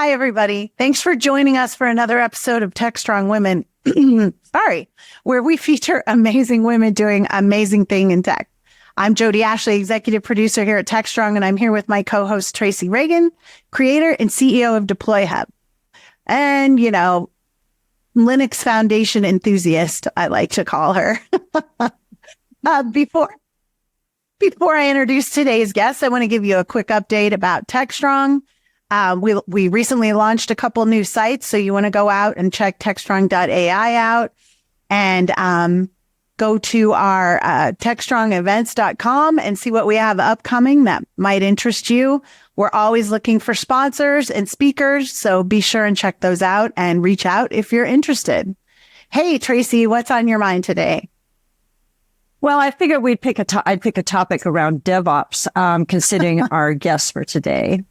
Hi, everybody. Thanks for joining us for another episode of Tech Strong Women. Where we feature amazing women doing amazing things in tech. I'm Jody Ashley, executive producer here at Tech Strong, and I'm here with my co-host Tracy Reagan, creator and CEO of Deploy Hub. And, Linux Foundation enthusiast, I like to call her. Before I introduce today's guest, I want to give you a quick update about Tech Strong. We recently launched a couple new sites, so you want to go out and check techstrong.ai out and go to our techstrongevents.com and see what we have upcoming that might interest you. We're always looking for sponsors and speakers, so be sure and check those out and reach out if you're interested. Hey, Tracy, what's on your mind today? Well, I figured I'd pick a topic around DevOps, considering our guests for today.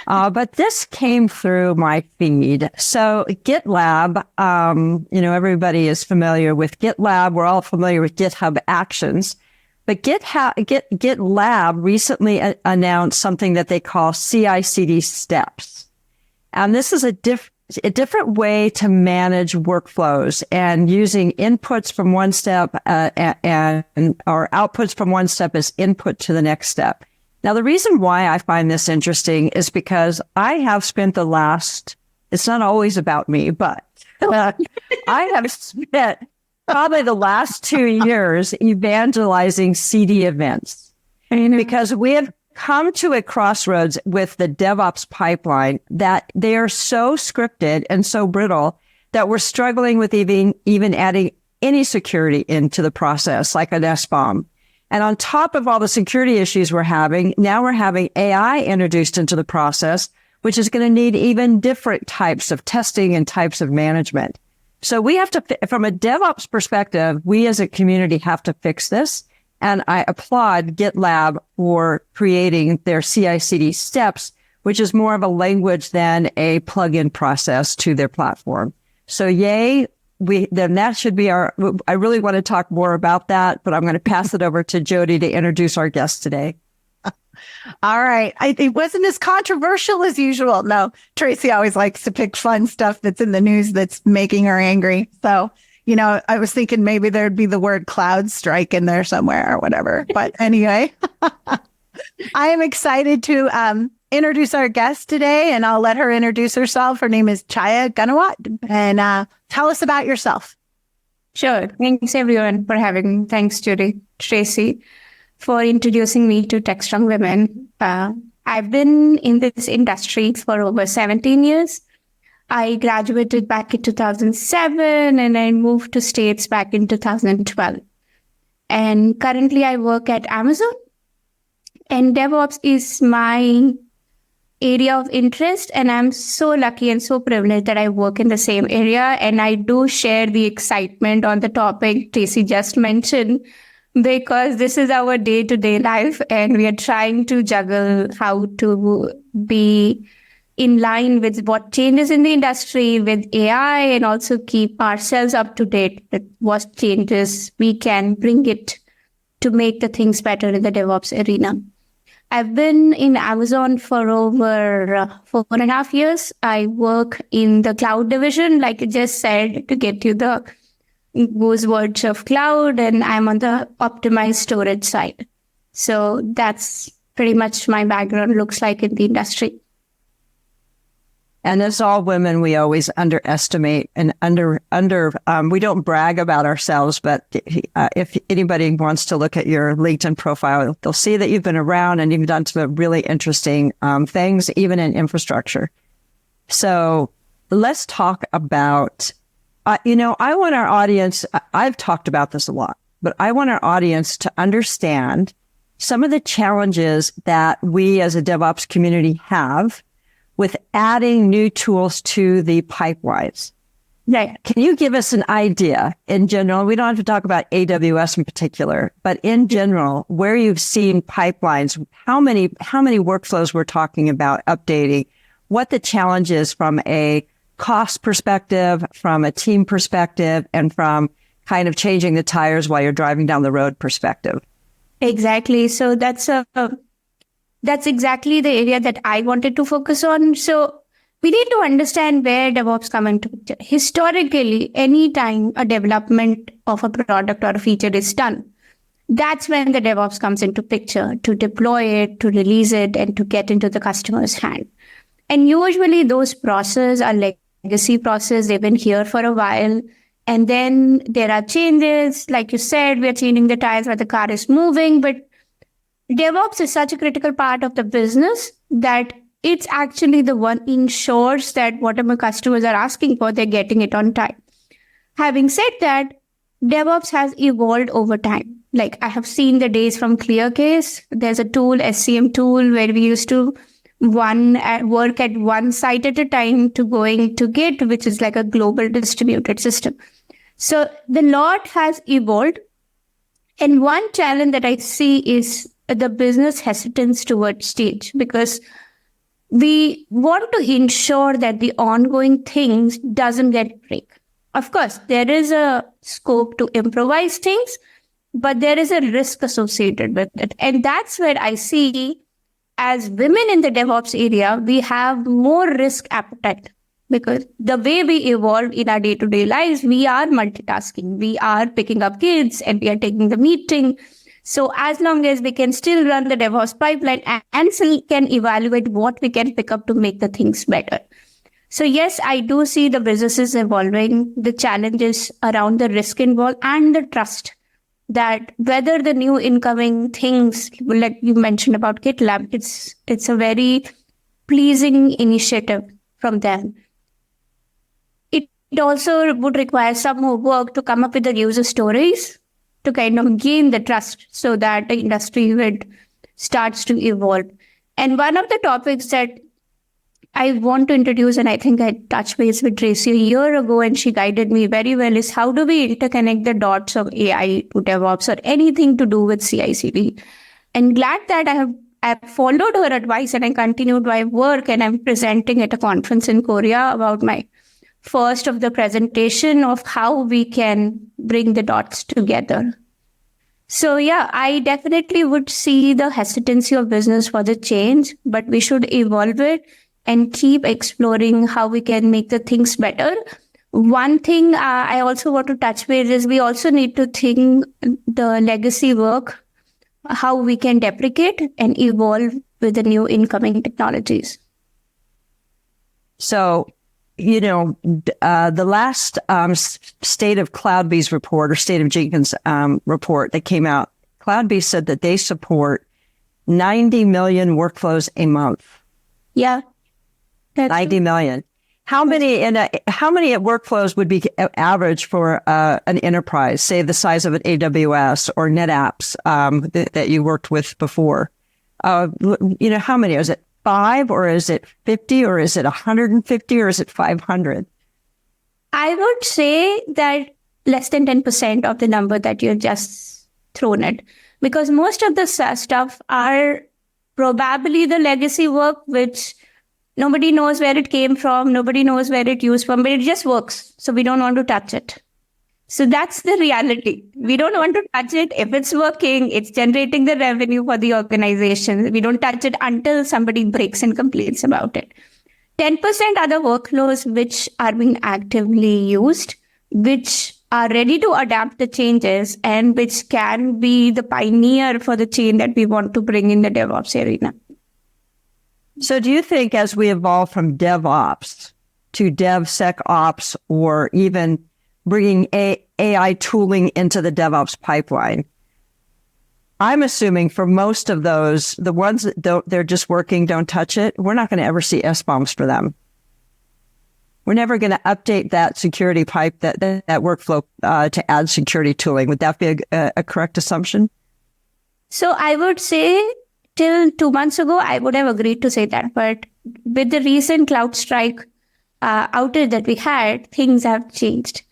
But this came through my feed. So GitLab, everybody is familiar with GitLab. We're all familiar with GitHub Actions. But GitLab recently announced something that they call CI/CD steps. And this is a different way to manage workflows and using inputs from one step or outputs from one step as input to the next step. Now, the reason why I find this interesting is because I have spent it's not always about me, but I have spent probably the last 2 years evangelizing CD events because we have come to a crossroads with the DevOps pipeline that they are so scripted and so brittle that we're struggling with even adding any security into the process, like an SBOM. And on top of all the security issues we're having, now we're having AI introduced into the process, which is going to need even different types of testing and types of management. So we have to, from a DevOps perspective, we as a community have to fix this. And I applaud GitLab for creating their CI/CD steps, which is more of a language than a plug-in process to their platform. So yay, then that should be I really want to talk more about that, but I'm going to pass it over to Jody to introduce our guest today. All right. It wasn't as controversial as usual. No, Tracy always likes to pick fun stuff that's in the news that's making her angry. So I was thinking maybe there'd be the word cloud strike in there somewhere or whatever. But anyway, I am excited to introduce our guest today, and I'll let her introduce herself. Her name is Chhaya Gunawat, and tell us about yourself. Sure. Thanks, everyone, for having me. Thanks, Tracy, for introducing me to Tech Strong Women. I've been in this industry for over 17 years. I graduated back in 2007 and I moved to States back in 2012. And currently I work at Amazon, and DevOps is my area of interest. And I'm so lucky and so privileged that I work in the same area. And I do share the excitement on the topic Tracy just mentioned, because this is our day-to-day life and we are trying to juggle how to be in line with what changes in the industry with AI, and also keep ourselves up to date with what changes we can bring it to make the things better in the DevOps arena. I've been in Amazon for over 4.5 years. I work in the cloud division, like I just said, to get you the buzzwords of cloud, and I'm on the optimized storage side. So that's pretty much my background looks like in the industry. And as all women, we always underestimate and we don't brag about ourselves, but if anybody wants to look at your LinkedIn profile, they'll see that you've been around and you've done some really interesting things, even in infrastructure. So let's talk about, I want our audience, I've talked about this a lot, but I want our audience to understand some of the challenges that we as a DevOps community have with adding new tools to the pipelines. Right. Can you give us an idea in general? We don't have to talk about AWS in particular, but in general, where you've seen pipelines, how many workflows we're talking about updating, what the challenge is from a cost perspective, from a team perspective, and from kind of changing the tires while you're driving down the road perspective. Exactly. So that's exactly the area that I wanted to focus on. So we need to understand where DevOps come into picture. Historically, anytime a development of a product or a feature is done, that's when the DevOps comes into picture to deploy it, to release it, and to get into the customer's hand. And usually those processes are legacy process. They've been here for a while. And then there are changes. Like you said, we are changing the tires while the car is moving. But DevOps is such a critical part of the business that it's actually the one ensures that whatever customers are asking for, they're getting it on time. Having said that, DevOps has evolved over time. Like I have seen the days from ClearCase. There's a tool, SCM tool, where we used to work at one site at a time to going to Git, which is like a global distributed system. So the lot has evolved. And one challenge that I see is the business hesitance towards change, because we want to ensure that the ongoing things doesn't get break. Of course, there is a scope to improvise things, but there is a risk associated with it. And that's where I see, as women in the DevOps area, we have more risk appetite, because the way we evolve in our day-to-day lives, we are multitasking. We are picking up kids and we are taking the meeting. So as long as we can still run the DevOps pipeline and still can evaluate what we can pick up to make the things better. So yes, I do see the businesses evolving, the challenges around the risk involved and the trust that whether the new incoming things, like you mentioned about GitLab, it's a very pleasing initiative from them. It also would require some more work to come up with the user stories to kind of gain the trust so that the industry would starts to evolve. And one of the topics that I want to introduce, and I think I touched base with Tracy a year ago, and she guided me very well, is how do we interconnect the dots of AI to DevOps or anything to do with CI/CD? And glad that I followed her advice and I continued my work, and I'm presenting at a conference in Korea about my first of the presentation of how we can bring the dots together. So yeah, I definitely would see the hesitancy of business for the change, but we should evolve it and keep exploring how we can make the things better. One thing I also want to touch base is we also need to think the legacy work, how we can deprecate and evolve with the new incoming technologies. So, the last State of CloudBees report, or State of Jenkins report that came out, CloudBees said that they support 90 million workflows a month. Yeah. 90 million. How many workflows would be average for an enterprise, say the size of an AWS or NetApps that you worked with before? How many? Is it 5 or is it 50 or is it 150 or is it 500? I would say that less than 10% of the number that you've just thrown at, because most of the stuff are probably the legacy work, which nobody knows where it came from, nobody knows where it used from, but it just works. So we don't want to touch it. So that's the reality. We don't want to touch it. If it's working, it's generating the revenue for the organization. We don't touch it until somebody breaks and complains about it. 10% are the workflows which are being actively used, which are ready to adapt the changes and which can be the pioneer for the change that we want to bring in the DevOps arena. So do you think as we evolve from DevOps to DevSecOps, or even bringing AI tooling into the DevOps pipeline, I'm assuming for most of those, the ones that they're just working, don't touch it, we're not going to ever see SBOMs for them. We're never going to update that security pipe, that workflow to add security tooling. Would that be a correct assumption? So I would say till 2 months ago, I would have agreed to say that. But with the recent CloudStrike outage that we had, things have changed.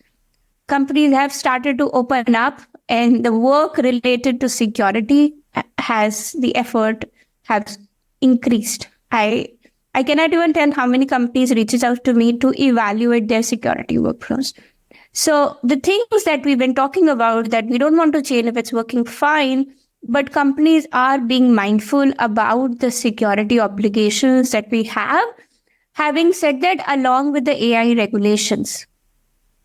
Companies have started to open up, and the work related to security the effort has increased. I cannot even tell how many companies reaches out to me to evaluate their security workflows. So the things that we've been talking about, that we don't want to change if it's working fine, but companies are being mindful about the security obligations that we have Having said that, along with the AI regulations,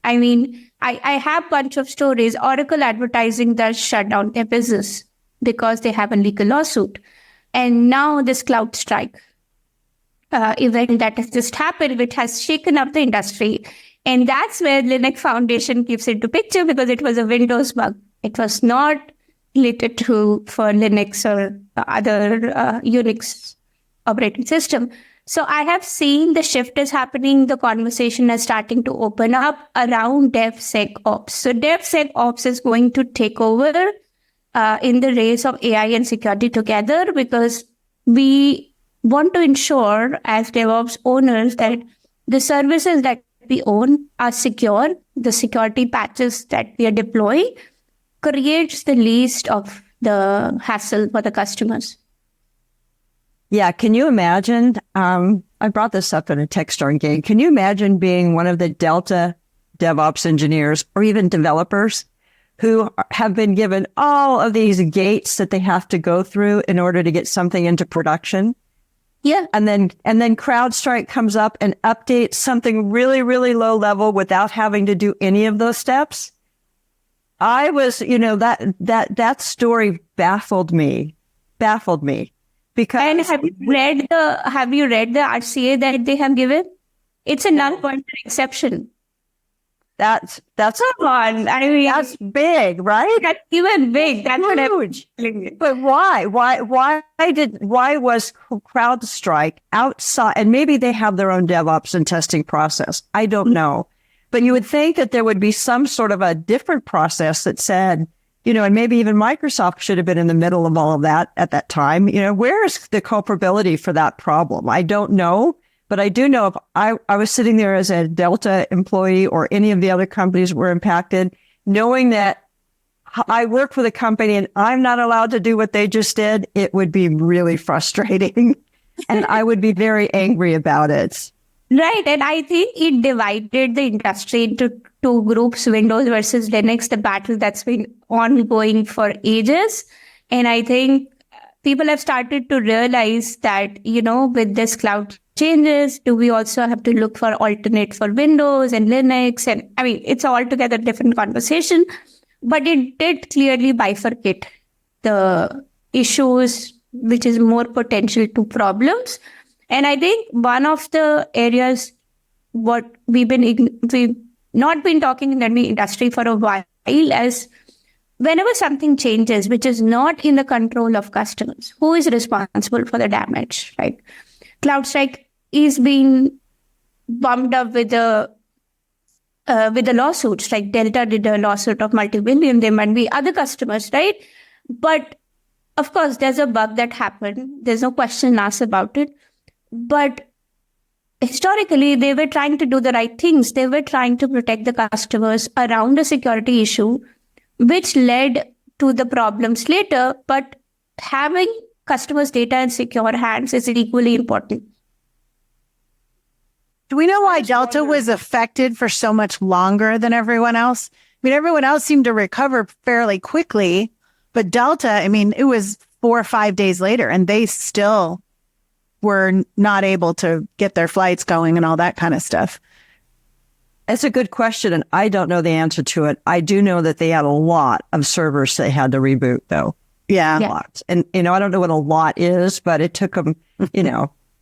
I mean, I have a bunch of stories. Oracle Advertising does shut down their business because they have a legal lawsuit. And now this CloudStrike event that has just happened, which has shaken up the industry. And that's where Linux Foundation keeps into picture, because it was a Windows bug. It was not related to for Linux or other Unix operating system. So I have seen the shift is happening. The conversation is starting to open up around DevSecOps. So DevSecOps is going to take over in the race of AI and security together, because we want to ensure as DevOps owners that the services that we own are secure. The security patches that we are deploying creates the least of the hassle for the customers. Yeah. Can you imagine? I brought this up in a TechStorm game. Can you imagine being one of the Delta DevOps engineers or even developers who have been given all of these gates that they have to go through in order to get something into production? Yeah. And then CrowdStrike comes up and updates something really, really low level without having to do any of those steps. I was, that story baffled me. Because and have you read the RCA that they have given? It's a null pointer exception. That's Come on. I mean, that's big, right? That's even big. That's huge. But why? Why was CrowdStrike outside? And maybe they have their own DevOps and testing process. I don't know. But you would think that there would be some sort of a different process that said, and maybe even Microsoft should have been in the middle of all of that at that time. Where is the culpability for that problem? I don't know. But I do know if I was sitting there as a Delta employee or any of the other companies were impacted, knowing that I work for the company and I'm not allowed to do what they just did, it would be really frustrating. And I would be very angry about it. Right. And I think it divided the industry into two groups, Windows versus Linux, the battle that's been ongoing for ages. And I think people have started to realize that, with this cloud changes, do we also have to look for alternate for Windows and Linux? And I mean, it's altogether different conversation, but it did clearly bifurcate the issues, which is more potential to problems. And I think one of the areas what we've not been talking in the industry for a while is whenever something changes, which is not in the control of customers, who is responsible for the damage, right? CloudStrike is being bumped up with the lawsuits, like Delta did a lawsuit of multi-billion. There might be other customers, right? But of course, there's a bug that happened. There's no question asked about it. But historically, they were trying to do the right things. They were trying to protect the customers around a security issue, which led to the problems later. But having customers' data in secure hands is equally important. Do we know why Delta was affected for so much longer than everyone else? I mean, everyone else seemed to recover fairly quickly, but Delta, I mean, it was 4 or 5 days later and they still were not able to get their flights going and all that kind of stuff. That's a good question, and I don't know the answer to it. I do know that they had a lot of servers they had to reboot, though. Yeah. A lot. And, I don't know what a lot is, but it took them, if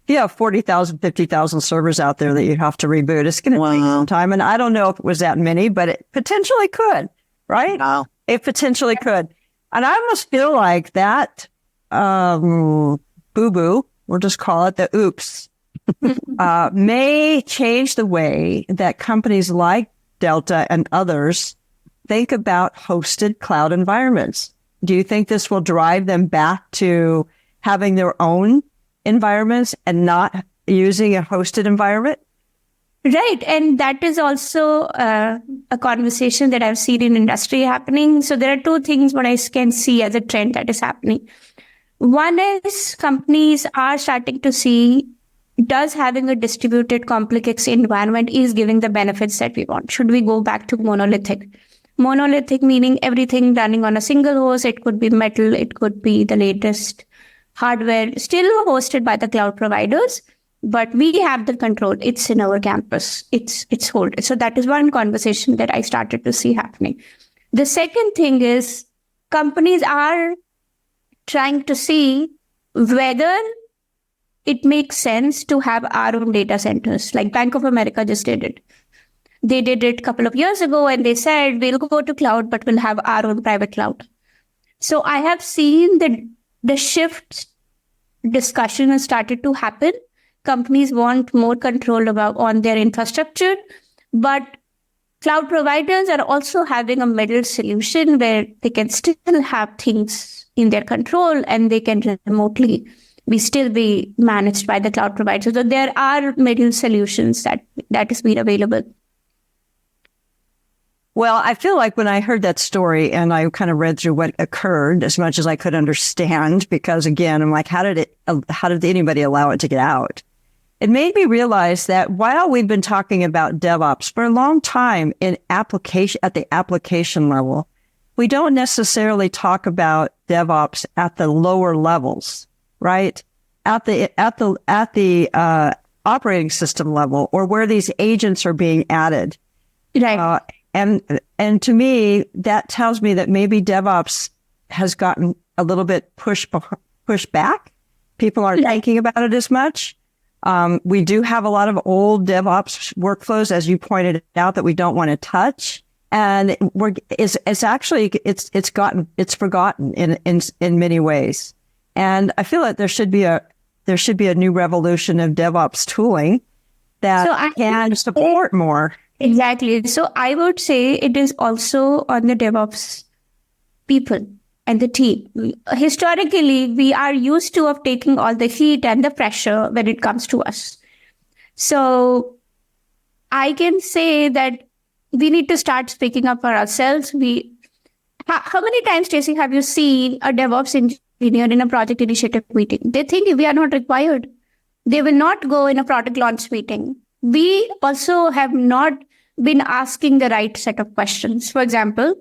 you have 40,000, 50,000 servers out there that you have to reboot, it's going to take some time. And I don't know if it was that many, but it potentially could, right? Wow. It potentially could. And I almost feel like that boo-boo, we'll just call it the oops, may change the way that companies like Delta and others think about hosted cloud environments. Do you think this will drive them back to having their own environments and not using a hosted environment? Right. And that is also a conversation that I've seen in industry happening. So there are two things what I can see as a trend that is happening. One is companies are starting to see, does having a distributed complex environment is giving the benefits that we want? Should we go back to monolithic? Monolithic meaning everything running on a single host. It could be metal. It could be the latest hardware, still hosted by the cloud providers, but we have the control. It's in our campus. It's hold. So that is one conversation that I started to see happening. The second thing is companies are trying to see whether it makes sense to have our own data centers. Like Bank of America just did it. They did it a couple of years ago and they said, we'll go to cloud, but we'll have our own private cloud. So I have seen that the shift discussion has started to happen. Companies want more control on their infrastructure, but cloud providers are also having a middle solution where they can still have things in their control and they can remotely still be managed by the cloud provider. So there are middle solutions that is being available. Well, I feel like when I heard that story and I kind of read through what occurred as much as I could understand, because again, I'm like, how did anybody allow it to get out? It made me realize that while we've been talking about DevOps for a long time at the application level, we don't necessarily talk about DevOps at the lower levels, right? At the operating system level, or where these agents are being added. Right. And to me, that tells me that maybe DevOps has gotten a little bit pushed back. People aren't thinking about it as much. We do have a lot of old DevOps workflows, as you pointed out, that we don't want to touch. And it's forgotten in many ways. And I feel like there should be a new revolution of DevOps tooling that can support more. Exactly. So I would say it is also on the DevOps people and the team. Historically, we are used to of taking all the heat and the pressure when it comes to us. So I can say that we need to start speaking up for ourselves. How many times, Stacey, have you seen a DevOps engineer in a project initiative meeting? They think we are not required. They will not go in a product launch meeting. We also have not been asking the right set of questions. For example,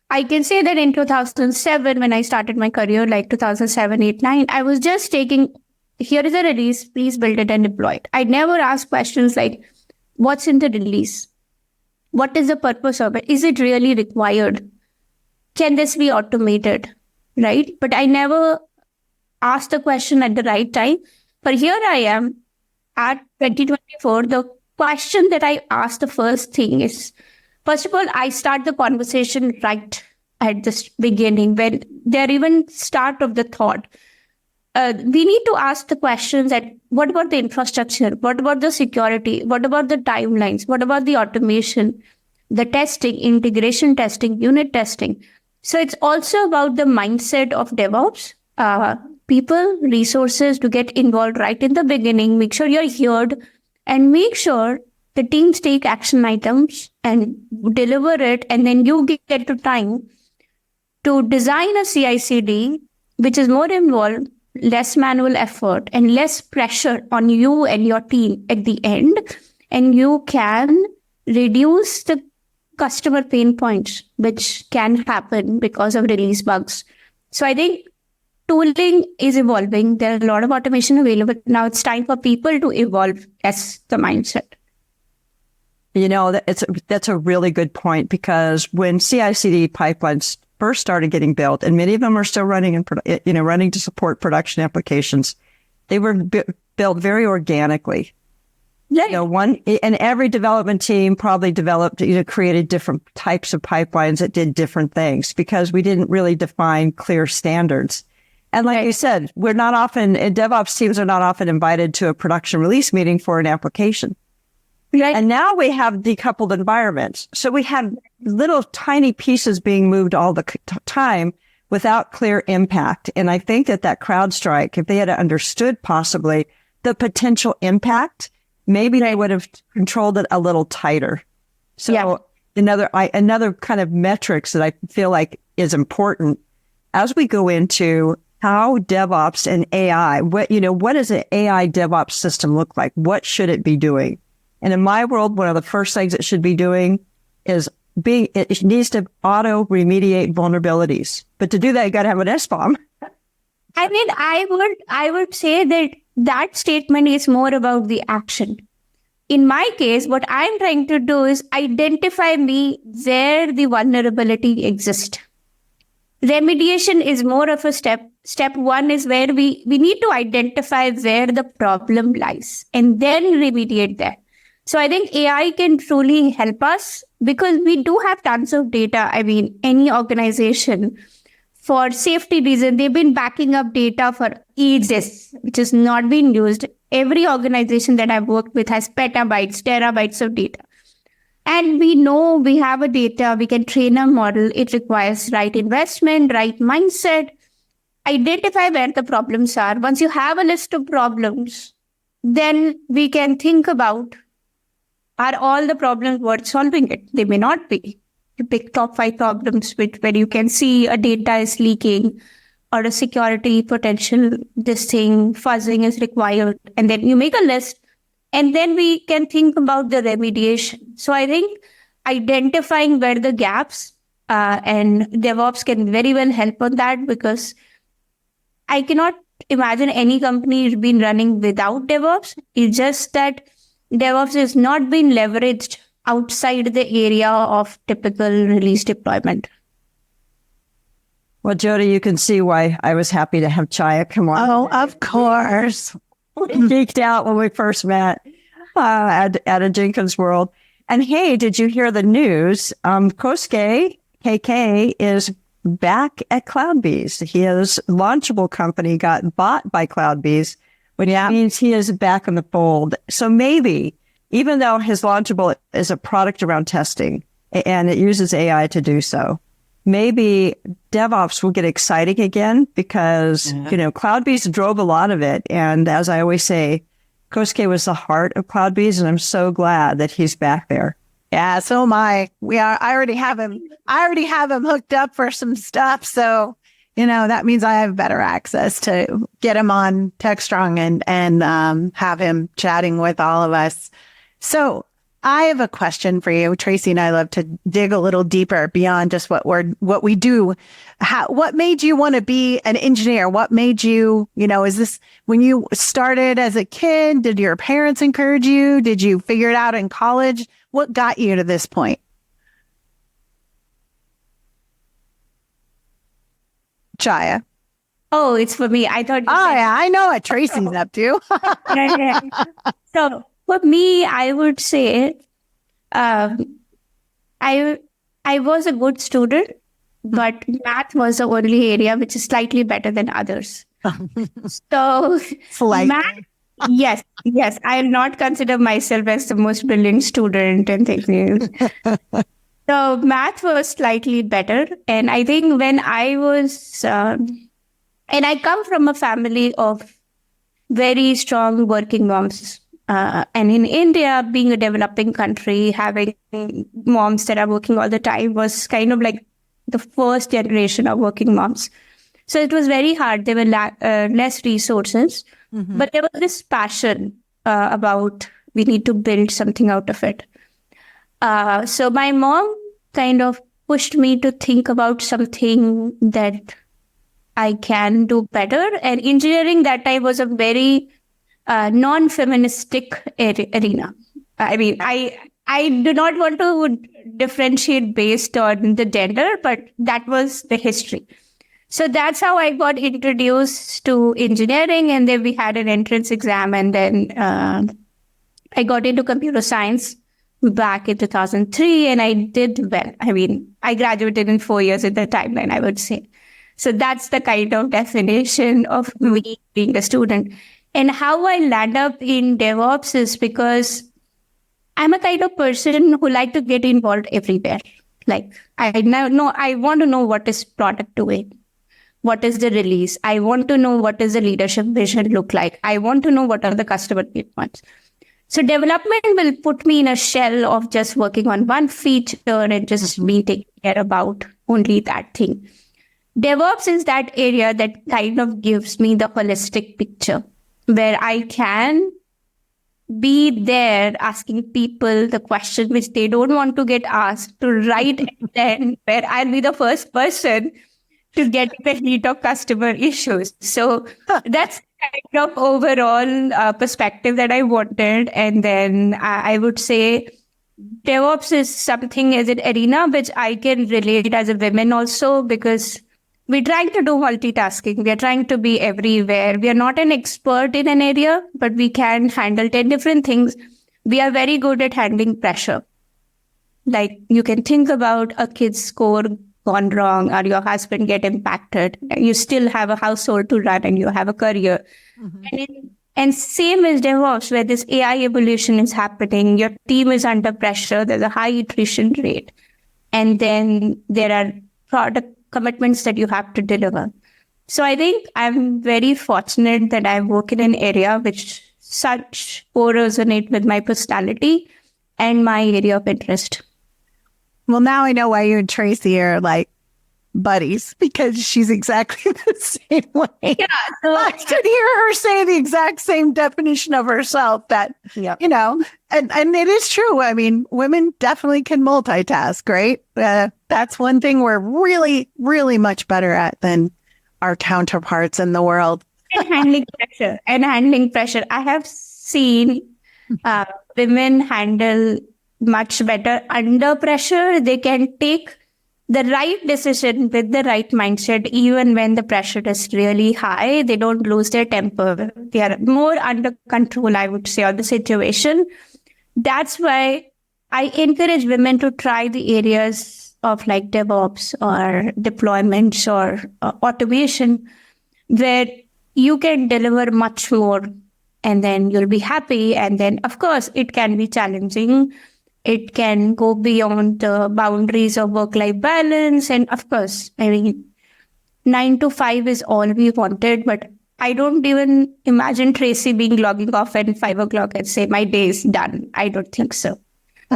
I can say that in 2007, when I started my career, like 2007, 8, 9, I was just taking, here is a release, please build it and deploy it. I never asked questions like, what's in the release? What is the purpose of it? Is it really required? Can this be automated? Right? But I never asked the question at the right time. But here I am at 2024. The question that I asked the first thing is, first of all, I start the conversation right at the beginning when they're even start of the thought. We need to ask the questions that what about the infrastructure? What about the security? What about the timelines? What about the automation, the testing, integration testing, unit testing? So it's also about the mindset of DevOps, people, resources to get involved right in the beginning, make sure you're heard, and make sure the teams take action items and deliver it. And then you get to time to design a CI/CD, which is more involved, less manual effort and less pressure on you and your team at the end. And you can reduce the customer pain points, which can happen because of release bugs. So I think tooling is evolving. There are a lot of automation available. Now it's time for people to evolve as the mindset. You know, that's a really good point, because when CI/CD pipelines first started getting built, and many of them are still running running to support production applications, they were built very organically. Yeah. And every development team probably created different types of pipelines that did different things, because we didn't really define clear standards. And like you said, DevOps teams are not often invited to a production release meeting for an application. Right. And now we have decoupled environments. So we have little tiny pieces being moved all the time without clear impact. And I think that CrowdStrike, if they had understood possibly the potential impact, maybe they would have controlled it a little tighter. So another kind of metrics that I feel like is important as we go into how DevOps and AI, what does an AI DevOps system look like? What should it be doing? And in my world, one of the first things it should be doing is it needs to auto remediate vulnerabilities. But to do that, you got to have an SBOM. I mean, I would say that that statement is more about the action. In my case, what I'm trying to do is identify me where the vulnerability exists. Remediation is more of a step. Step one is where we need to identify where the problem lies and then remediate that. So I think AI can truly help us because we do have tons of data. I mean, any organization, for safety reasons, they've been backing up data for ages, which has not been used. Every organization that I've worked with has petabytes, terabytes of data. And we know we have a data, we can train a model. It requires right investment, right mindset. Identify where the problems are. Once you have a list of problems, then we can think about, are all the problems worth solving it? They may not be. You pick top 5 problems where you can see a data is leaking or a security potential, this thing, fuzzing is required. And then you make a list. And then we can think about the remediation. So I think identifying where the gaps and DevOps can very well help on that, because I cannot imagine any company been running without DevOps. It's just that DevOps has not been leveraged outside the area of typical release deployment. Well, Jody, you can see why I was happy to have Chhaya come on. Oh, of course. Geeked out when we first met at a Jenkins World. And hey, did you hear the news? Kosuke KK is back at CloudBees. His Launchable company got bought by CloudBees, which means he is back in the fold. So maybe, even though his Launchable is a product around testing and it uses AI to do so, maybe DevOps will get exciting again because, CloudBees drove a lot of it. And as I always say, Kosuke was the heart of CloudBees, and I'm so glad that he's back there. Yeah, so am I. I already have him hooked up for some stuff. So, that means I have better access to get him on TechStrong and have him chatting with all of us. So I have a question for you. Tracy and I love to dig a little deeper beyond just what we do. What made you want to be an engineer? What made you, is this when you started as a kid? Did your parents encourage you? Did you figure it out in college? What got you to this point? Chhaya. Oh, it's for me. I thought. Yeah, I know what Tracy's up to. Yeah. So for me, I would say, I was a good student, but math was the only area which is slightly better than others. So math, yes, I'll not consider myself as the most brilliant student and things. So math was slightly better. And I think when I was, and I come from a family of very strong working moms. And in India, being a developing country, having moms that are working all the time was kind of like the first generation of working moms. So it was very hard. There were less resources, but there was this passion about we need to build something out of it. So my mom kind of pushed me to think about something that I can do better. And engineering that time was a very non-feministic arena. I mean, I do not want to differentiate based on the gender, but that was the history. So that's how I got introduced to engineering. And then we had an entrance exam. And then I got into computer science back in 2003. And I did well. I mean, I graduated in 4 years in the timeline, I would say. So that's the kind of definition of me being a student. And how I land up in DevOps is because I'm a kind of person who like to get involved everywhere. Like I want to know what is product doing. What is the release? I want to know what does the leadership vision look like. I want to know what are the customer pain points. So development will put me in a shell of just working on one feature and just me taking care about only that thing. DevOps is that area that kind of gives me the holistic picture, where I can be there asking people the question which they don't want to get asked, to write and then where I'll be the first person to get the heat of customer issues. So that's kind of overall perspective that I wanted. And then I would say DevOps is something as an arena which I can relate as a woman also, because we're trying to do multitasking. We are trying to be everywhere. We are not an expert in an area, but we can handle 10 different things. We are very good at handling pressure. Like you can think about a kid's score gone wrong or your husband get impacted. You still have a household to run and you have a career. And same as DevOps, where this AI evolution is happening, your team is under pressure, there's a high attrition rate. And then there are product commitments that you have to deliver. So I think I'm very fortunate that I work in an area which such co-resonate with my personality and my area of interest. Well, now I know why you and Tracy are like buddies, because she's exactly the same way. Yeah, so I could hear her say the exact same definition of herself that, Yeah. you know, and it is true. I mean, women definitely can multitask, right? That's one thing we're really, really much better at than our counterparts in the world. and handling pressure. I have seen women handle much better under pressure. They can take the right decision with the right mindset, even when the pressure is really high. They don't lose their temper. They are more under control, I would say, of the situation. That's why I encourage women to try the areas of like DevOps or deployments or automation, where you can deliver much more and then you'll be happy. And then, of course, it can be challenging. It can go beyond the boundaries of work-life balance. And of course, I mean, 9 to 5 is all we wanted, but I don't even imagine Tracy logging off at 5 o'clock and say, my day is done. I don't think so.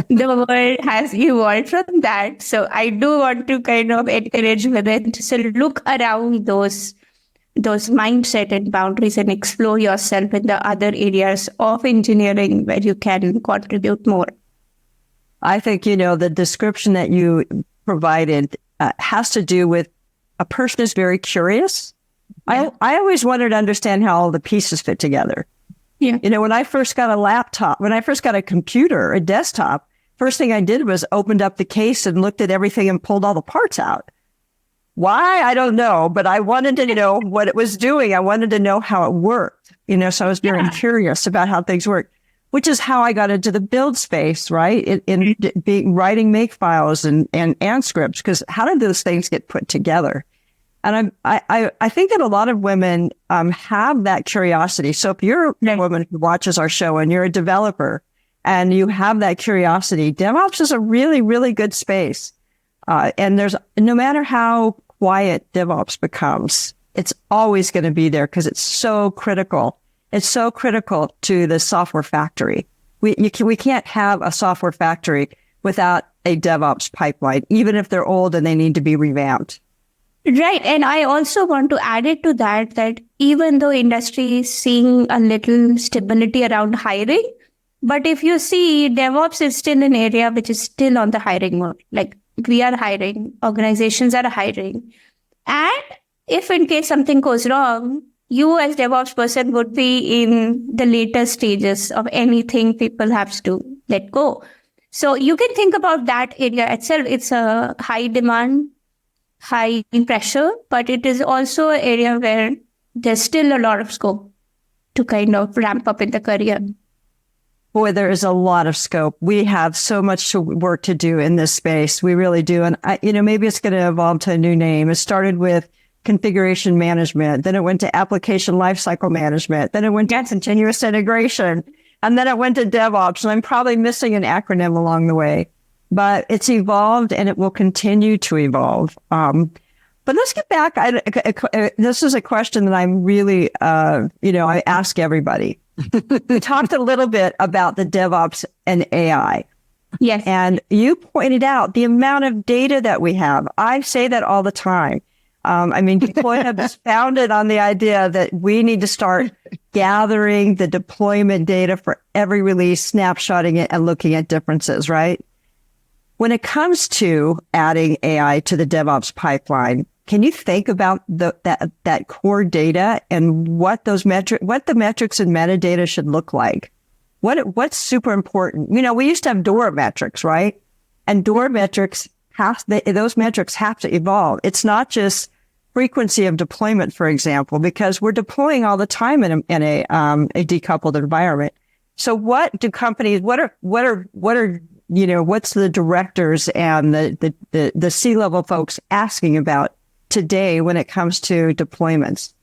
The world has evolved from that. So I do want to kind of encourage women to look around those mindset and boundaries and explore yourself in the other areas of engineering where you can contribute more. I think, the description that you provided has to do with a person is very curious. Yeah. I always wanted to understand how all the pieces fit together. Yeah. When I first got a computer, a desktop, first thing I did was opened up the case and looked at everything and pulled all the parts out. Why? I don't know, but I wanted to know what it was doing. I wanted to know how it worked, so I was very curious about how things work. Which is how I got into the build space, right? In writing make files and scripts, because how did those things get put together? And I think that a lot of women have that curiosity. So if you're a woman who watches our show and you're a developer and you have that curiosity, DevOps is a really, really good space. And there's no matter how quiet DevOps becomes, it's always going to be there because it's so critical. It's so critical to the software factory. We can't have a software factory without a DevOps pipeline, even if they're old and they need to be revamped. Right. And I also want to add it to that even though industry is seeing a little stability around hiring, but if you see, DevOps is still an area which is still on the hiring mode. Like we are hiring, organizations are hiring. And if in case something goes wrong, you as DevOps person would be in the later stages of anything people have to let go. So you can think about that area itself. It's a high demand, high pressure, but it is also an area where there's still a lot of scope to kind of ramp up in the career. Boy, there is a lot of scope. We have so much work to do in this space. We really do. And maybe it's going to evolve to a new name. It started with configuration management. Then it went to application lifecycle management. Then it went to continuous integration. And then it went to DevOps. And I'm probably missing an acronym along the way, but it's evolved and it will continue to evolve. But let's get back. This is a question that I'm really, I ask everybody. We talked a little bit about the DevOps and AI. Yes. And you pointed out the amount of data that we have. I say that all the time. Deploy is founded on the idea that we need to start gathering the deployment data for every release, snapshotting it, and looking at differences, right? When it comes to adding AI to the DevOps pipeline, can you think about that core data and what the metrics and metadata should look like? What's super important? We used to have DORA metrics, right? And DORA metrics those metrics have to evolve. It's not just frequency of deployment, for example, because we're deploying all the time in a decoupled environment. So what do companies, what's the directors and the C-level folks asking about today when it comes to deployments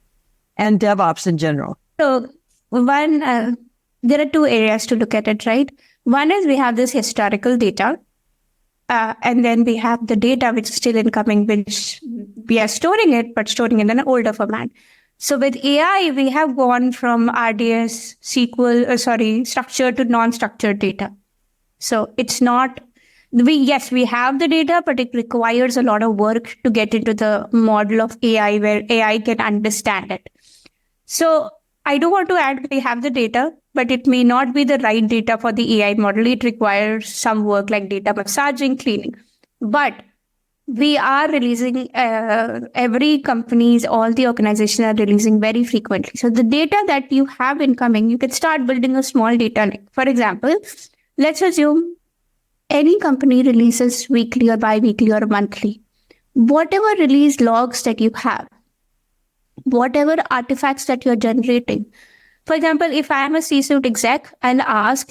and DevOps in general? So there are two areas to look at it, right? One is we have this historical data, and then we have the data which is still incoming, which we are storing it, but storing it in an older format. So with AI, we have gone from RDS, structured to non-structured data. So it's not, we have the data, but it requires a lot of work to get into the model of AI where AI can understand it. So I do want to add, we have the data, but it may not be the right data for the AI model. It requires some work like data massaging, cleaning. But we are releasing, every companies, all the organizations are releasing very frequently. So the data that you have incoming, you can start building a small data lake. For example, let's assume any company releases weekly or bi-weekly or monthly. Whatever release logs that you have, whatever artifacts that you're generating. For example, if I am a C-suite exec, I'll ask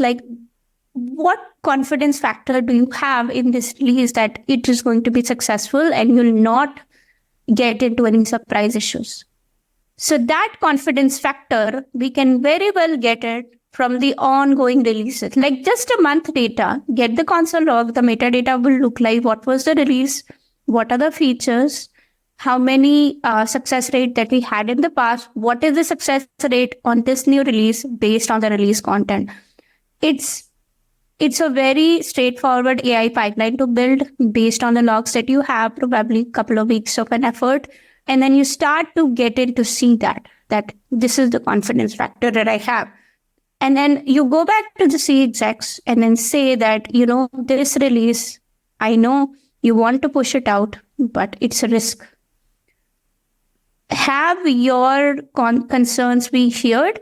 what confidence factor do you have in this release that it is going to be successful and you'll not get into any surprise issues? So that confidence factor, we can very well get it from the ongoing releases. Like just a month data, get the console log, the metadata will look like what was the release, what are the features, how many success rate that we had in the past, what is the success rate on this new release based on the release content. It's a very straightforward AI pipeline to build based on the logs that you have, probably a couple of weeks of an effort. And then you start to get in to see that this is the confidence factor that I have. And then you go back to the C execs and then say that, this release, I know you want to push it out, but it's a risk. Have your concerns be heard.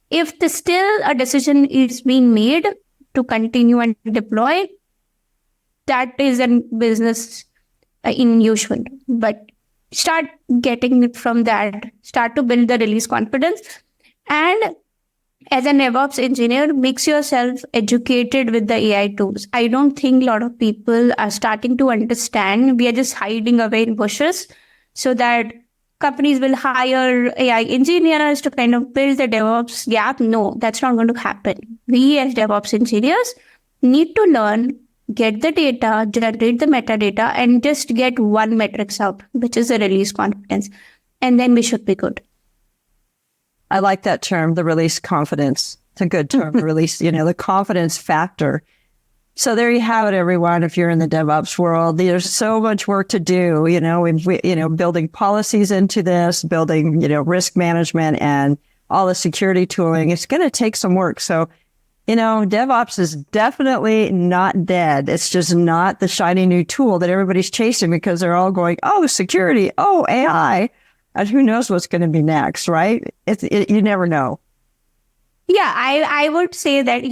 If still a decision is being made to continue and deploy, that is a business unusual. But start getting it from that. Start to build the release confidence. And as a DevOps engineer, makes yourself educated with the AI tools. I don't think a lot of people are starting to understand. We are just hiding away in bushes so that companies will hire AI engineers to kind of build the DevOps gap. No, that's not going to happen. We as DevOps engineers need to learn, get the data, generate the metadata, and just get one metrics out, which is the release confidence. And then we should be good. I like that term, the release confidence. It's a good term, the confidence factor. So there you have it, everyone. If you're in the DevOps world, there's so much work to do, building policies into this, building, risk management and all the security tooling. It's going to take some work. So, DevOps is definitely not dead. It's just not the shiny new tool that everybody's chasing because they're all going, oh, security, oh, AI. And who knows what's going to be next, right? You never know. Yeah, I would say that,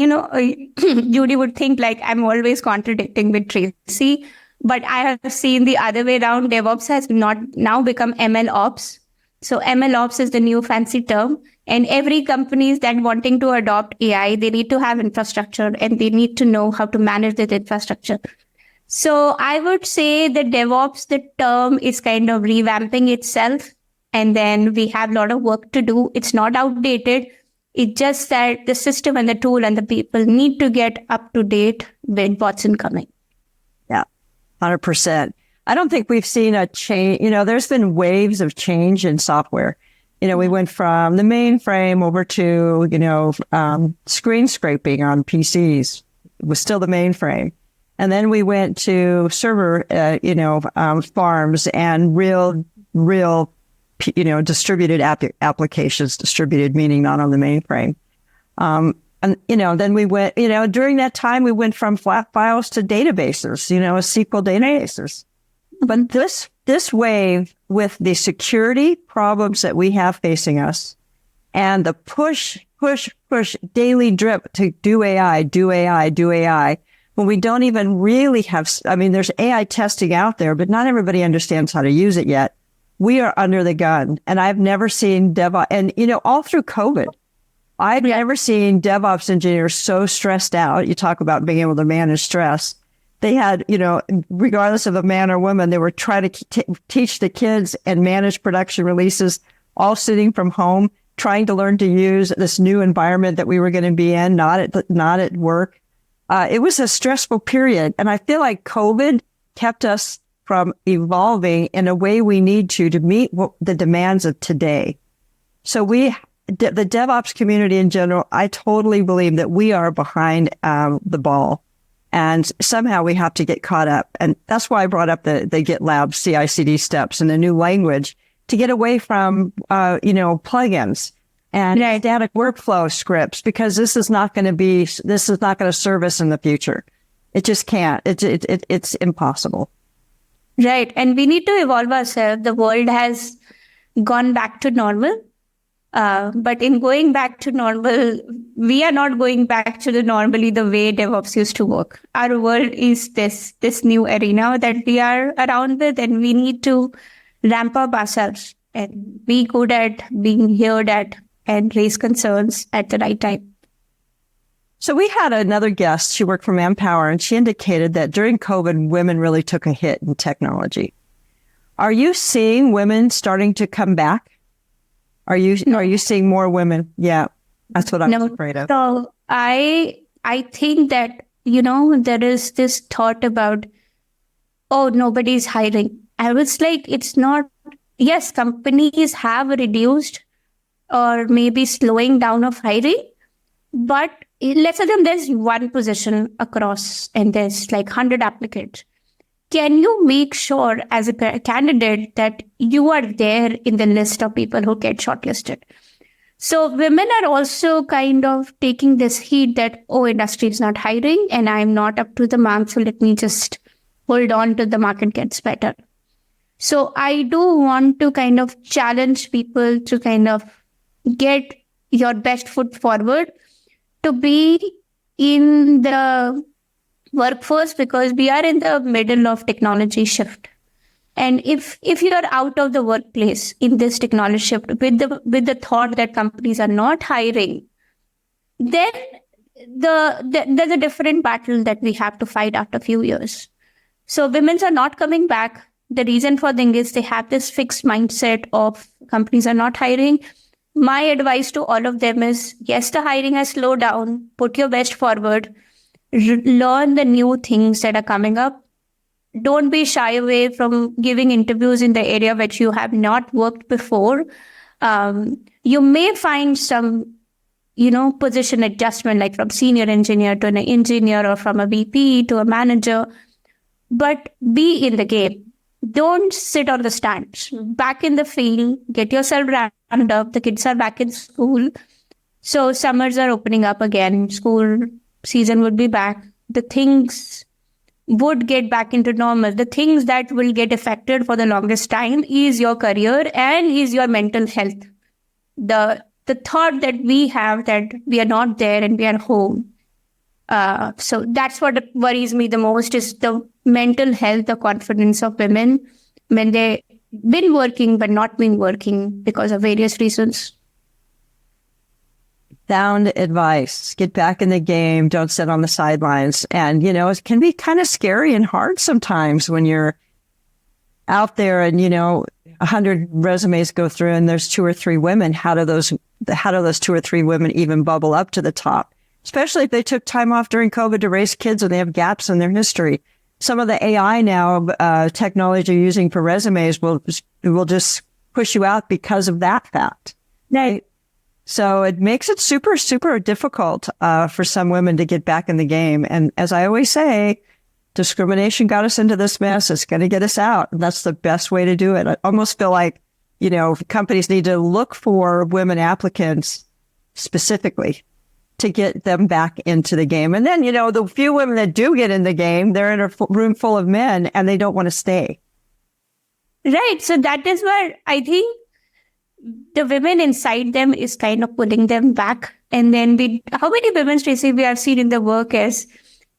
Judy would think like I'm always contradicting with Tracy, but I have seen the other way around. DevOps has not now become ML Ops. So ML Ops is the new fancy term. And every company is that wanting to adopt AI, they need to have infrastructure and they need to know how to manage that infrastructure. So I would say that DevOps, the term is kind of revamping itself. And then we have a lot of work to do. It's not outdated. It's just that the system and the tool and the people need to get up to date with what's incoming. Yeah, 100%. I don't think we've seen a change. There's been waves of change in software. We went from the mainframe over to, screen scraping on PCs. It was still the mainframe. And then we went to server, farms and real, distributed applications, distributed meaning not on the mainframe. Then we went, during that time, we went from flat files to databases, SQL databases. But this this wave, with the security problems that we have facing us and the push, daily drip to do AI, when we don't even really have, there's AI testing out there, but not everybody understands how to use it yet. We are under the gun. And I've never seen DevOps, and, all through COVID, I've never seen DevOps engineers so stressed out. You talk about being able to manage stress. They had, regardless of a man or woman, they were trying to teach the kids and manage production releases, all sitting from home, trying to learn to use this new environment that we were going to be in, not at work. It was a stressful period. And I feel like COVID kept us from evolving in a way we need to meet the demands of today. So the DevOps community in general, I totally believe that we are behind the ball. And somehow we have to get caught up. And that's why I brought up the GitLab CI/CD steps and the new language to get away from, plugins and static workflow scripts, because this is not going to serve us in the future. It just can't. It's impossible. Right. And we need to evolve ourselves. The world has gone back to normal. But in going back to normal, we are not going back to normally the way DevOps used to work. Our world is this new arena that we are around with, and we need to ramp up ourselves and be good at being heard at and raise concerns at the right time. So we had another guest. She worked for Manpower, and she indicated that during COVID, women really took a hit in technology. Are you seeing women starting to come back? Are you seeing more women? Yeah, that's what I'm afraid of. So I think that, there is this thought about, nobody's hiring. I was like, it's not. Yes, companies have reduced or maybe slowing down of hiring, but let's assume there's one position across and there's like 100 applicants. Can you make sure as a candidate that you are there in the list of people who get shortlisted? So women are also kind of taking this heat that, industry is not hiring and I'm not up to the mark, so let me just hold on till the market gets better. So I do want to kind of challenge people to kind of get your best foot forward to be in the workforce, because we are in the middle of technology shift. And if you're out of the workplace in this technology shift with the thought that companies are not hiring, then there's a different battle that we have to fight after a few years. So women are not coming back. The reason for them is they have this fixed mindset of companies are not hiring. My advice to all of them is, yes, the hiring has slowed down. Put your best forward. Learn the new things that are coming up. Don't be shy away from giving interviews in the area which you have not worked before. You may find some, position adjustment, like from senior engineer to an engineer or from a VP to a manager, but be in the game. Don't sit on the stands. Back in the field, get yourself ramped up. The kids are back in school. So summers are opening up again. School season would be back. The things would get back into normal. The things that will get affected for the longest time is your career and is your mental health. The thought that we have that we are not there and we are home. So that's what worries me the most, is the mental health, the confidence of women when they've been working but not been working because of various reasons. Sound advice. Get back in the game. Don't sit on the sidelines. And, it can be kind of scary and hard sometimes when you're out there and, 100 resumes go through and there's 2 or 3 women. How do those 2 or 3 women even bubble up to the top? Especially if they took time off during COVID to raise kids and they have gaps in their history. Some of the AI now, technology you're using for resumes will just push you out because of that fact. Right. So it makes it super, super difficult for some women to get back in the game. And as I always say, discrimination got us into this mess. It's going to get us out. And that's the best way to do it. I almost feel like, companies need to look for women applicants specifically to get them back into the game. And then, the few women that do get in the game, they're in a room full of men and they don't want to stay. Right. So that is where I think the women inside them is kind of pulling them back. And then how many women, Tracy, we have seen in the work is,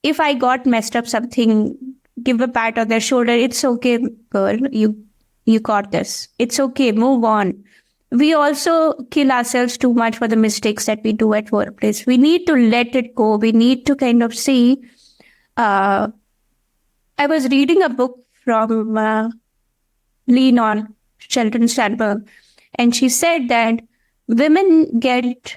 if I got messed up something, give a pat on their shoulder. It's okay, girl. You got this. It's okay. Move on. We also kill ourselves too much for the mistakes that we do at workplace. We need to let it go. We need to kind of see. I was reading a book from Lean On, Sheldon Sternberg, and she said that women get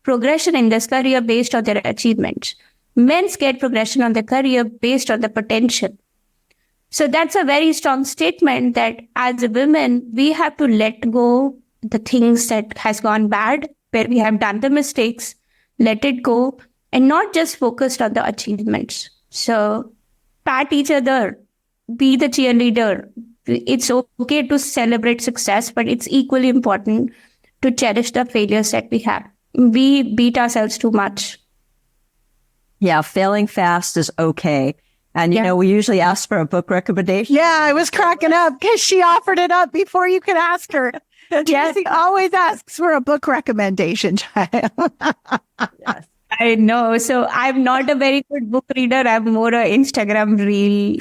progression in this career based on their achievements. Men get progression on their career based on the potential. So that's a very strong statement that as a women, we have to let go the things that has gone bad, where we have done the mistakes, let it go, and not just focused on the achievements. So pat each other, be the cheerleader. It's okay to celebrate success, but it's equally important to cherish the failures that we have. We beat ourselves too much. Yeah, failing fast is okay. And, you know, we usually ask for a book recommendation. Yeah, I was cracking up because she offered it up before you could ask her. Jessie always asks for a book recommendation, Chhaya. Yes. I know. So I'm not a very good book reader. I'm more an Instagram reel.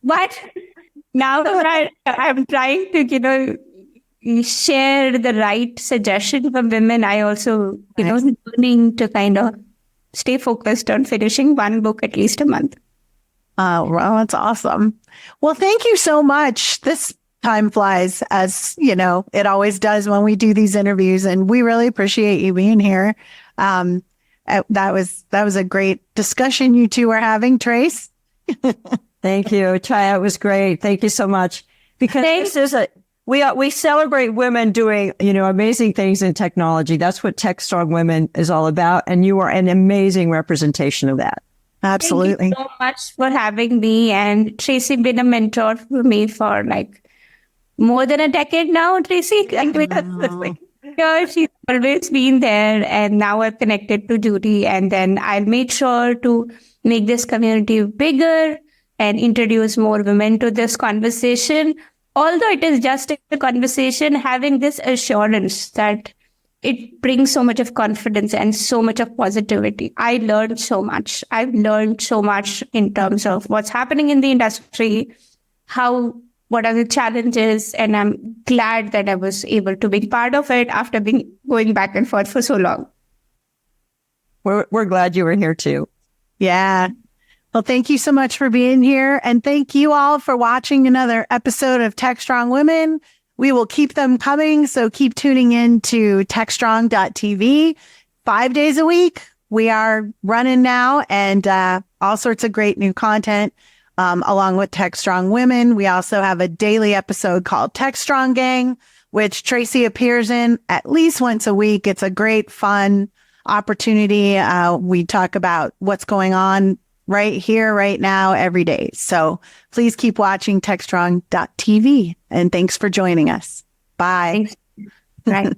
But now I'm trying to, share the right suggestion for women. I also, learning to kind of stay focused on finishing one book at least a month. Oh, well, that's awesome. Well, thank you so much. This time flies, as it always does when we do these interviews, and we really appreciate you being here. That was a great discussion you two were having, Trace. Thank you, Chhaya. It was great. Thank you so much. Because this is we celebrate women doing, amazing things in technology. That's what Tech Strong Women is all about. And you are an amazing representation of that. Absolutely. Thank you so much for having me. And Tracy been a mentor for me for more than a decade now, Tracy. She's always been there. And now I've connected to Judy. And then I made sure to make this community bigger and introduce more women to this conversation. Although it is just a conversation, having this assurance that it brings so much of confidence and so much of positivity. I learned so much. I've learned so much in terms of what's happening in the industry, what are the challenges, and I'm glad that I was able to be part of it after going back and forth for so long. We're glad you were here too. Yeah. Well, thank you so much for being here. And thank you all for watching another episode of Tech Strong Women. We will keep them coming. So keep tuning in to techstrong.tv 5 days a week. We are running now, and all sorts of great new content along with Tech Strong Women. We also have a daily episode called Tech Strong Gang, which Tracy appears in at least once a week. It's a great, fun opportunity. We talk about what's going on right here, right now, every day. So please keep watching techstrong.tv. And thanks for joining us. Bye. Thanks. Right.